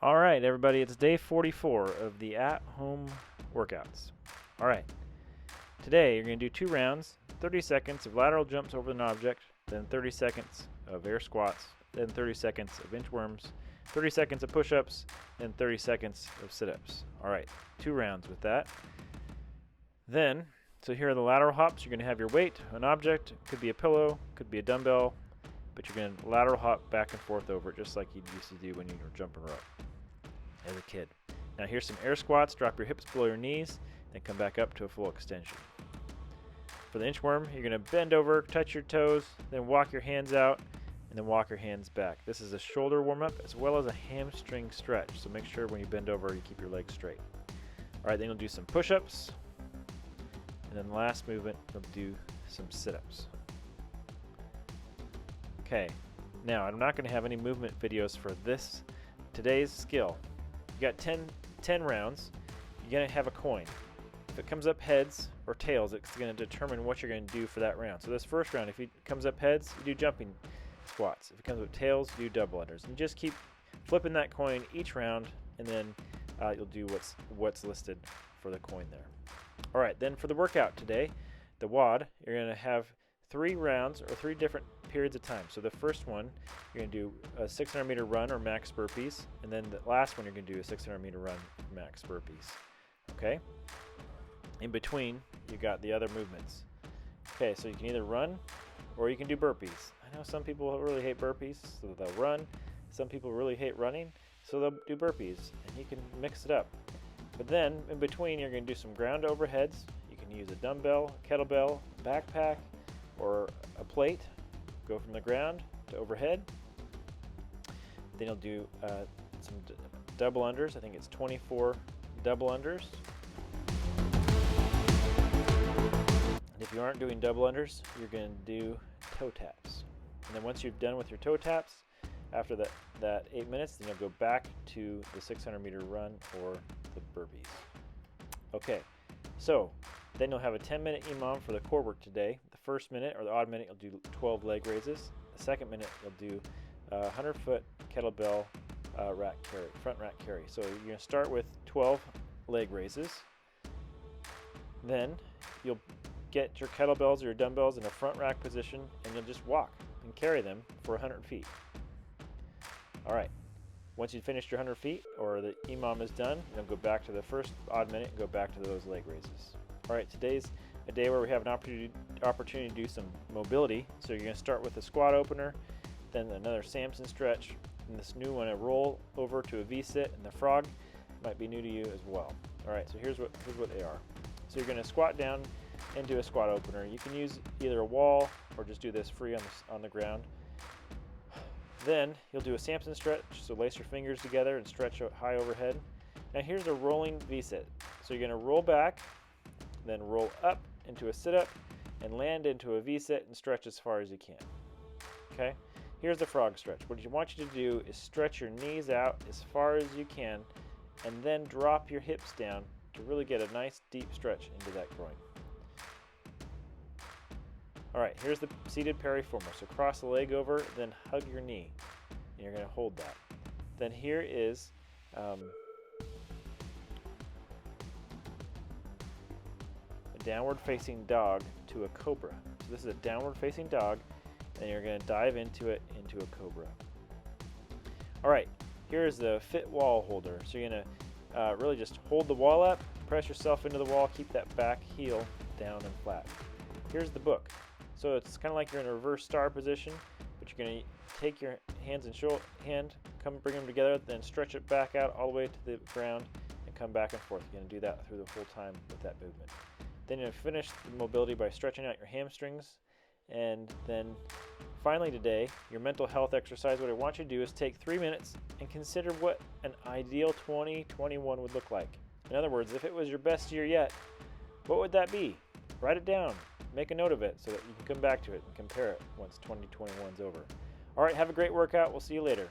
All right, everybody, it's day 44 of the at-home workouts. All right, today you're going to do 2 rounds, 30 seconds of lateral jumps over an object, then 30 seconds of air squats, then 30 seconds of inchworms, 30 seconds of push-ups, then 30 seconds of sit-ups. All right, 2 rounds with that. Then, so here are the lateral hops. You're going to have your weight, an object, could be a pillow, could be a dumbbell, but you're going to lateral hop back and forth over it just like you used to do when you were jumping rope as a kid. Now here's some air squats. Drop your hips below your knees, then come back up to a full extension. For the inchworm, you're going to bend over, touch your toes, then walk your hands out, and then walk your hands back. This is a shoulder warm-up as well as a hamstring stretch, so make sure when you bend over you keep your legs straight. All right, then you'll do some push-ups, and then the last movement you'll do some sit-ups. Okay, now I'm not going to have any movement videos for today's skill. You got 10 rounds. You're going to have a coin. If it comes up heads or tails, it's going to determine what you're going to do for that round. So this first round, if it comes up heads, you do jumping squats. If it comes up tails, you do double unders. And just keep flipping that coin each round, and then you'll do what's listed for the coin there. All right, then for the workout today, the WOD, you're going to have 3 rounds or 3 different periods of time. So the first one, you're going to do a 600-meter run or max burpees, and then the last one you're going to do a 600-meter run max burpees. Okay? In between, you got the other movements. Okay, so you can either run or you can do burpees. I know some people really hate burpees, so they'll run. Some people really hate running, so they'll do burpees, and you can mix it up. But then, in between, you're going to do some ground overheads. You can use a dumbbell, kettlebell, backpack, or a plate. Go from the ground to overhead. Then you'll do some double unders. I think it's 24 double unders. And if you aren't doing double unders, you're going to do toe taps. And then once you've done with your toe taps, after that 8 minutes, then you'll go back to the 600-meter run or the burpees. Okay, so then you'll have a 10-minute EMOM for the core work today. The first minute, or the odd minute, you'll do 12 leg raises. The second minute, you'll do 100-foot kettlebell front rack carry. So you're going to start with 12 leg raises. Then you'll get your kettlebells or your dumbbells in a front rack position, and you'll just walk and carry them for 100 feet. All right. Once you've finished your 100 feet, or the EMOM is done, you'll go back to the first odd minute and go back to those leg raises. All right, today's a day where we have an opportunity to do some mobility. So you're going to start with a squat opener, then another Samson stretch, and this new one, a roll over to a V-sit, and the frog might be new to you as well. All right, so here's what they are. So you're going to squat down and do a squat opener. You can use either a wall or just do this free on the ground. Then you'll do a Samson stretch, so lace your fingers together and stretch high overhead. Now here's a rolling V-sit. So you're going to roll back, then roll up into a sit-up, and land into a V-sit and stretch as far as you can. Okay? Here's the frog stretch. What I want you to do is stretch your knees out as far as you can, and then drop your hips down to really get a nice deep stretch into that groin. All right, here's the seated pariformer. So cross the leg over, then hug your knee, and you're going to hold that. Then here is a downward facing dog to a cobra. So this is a downward facing dog, and you're going to dive into a cobra. All right, here's the fit wall holder. So you're going to really just hold the wall up, press yourself into the wall, keep that back heel down and flat. Here's the book. So it's kind of like you're in a reverse star position, but you're going to take your hands and bring them together, then stretch it back out all the way to the ground and come back and forth. You're going to do that through the whole time with that movement. Then you'll finish the mobility by stretching out your hamstrings. And then finally today, your mental health exercise, what I want you to do is take 3 minutes and consider what an ideal 2021 would look like. In other words, if it was your best year yet, what would that be? Write it down. Make a note of it so that you can come back to it and compare it once 2021's over. All right, have a great workout. We'll see you later.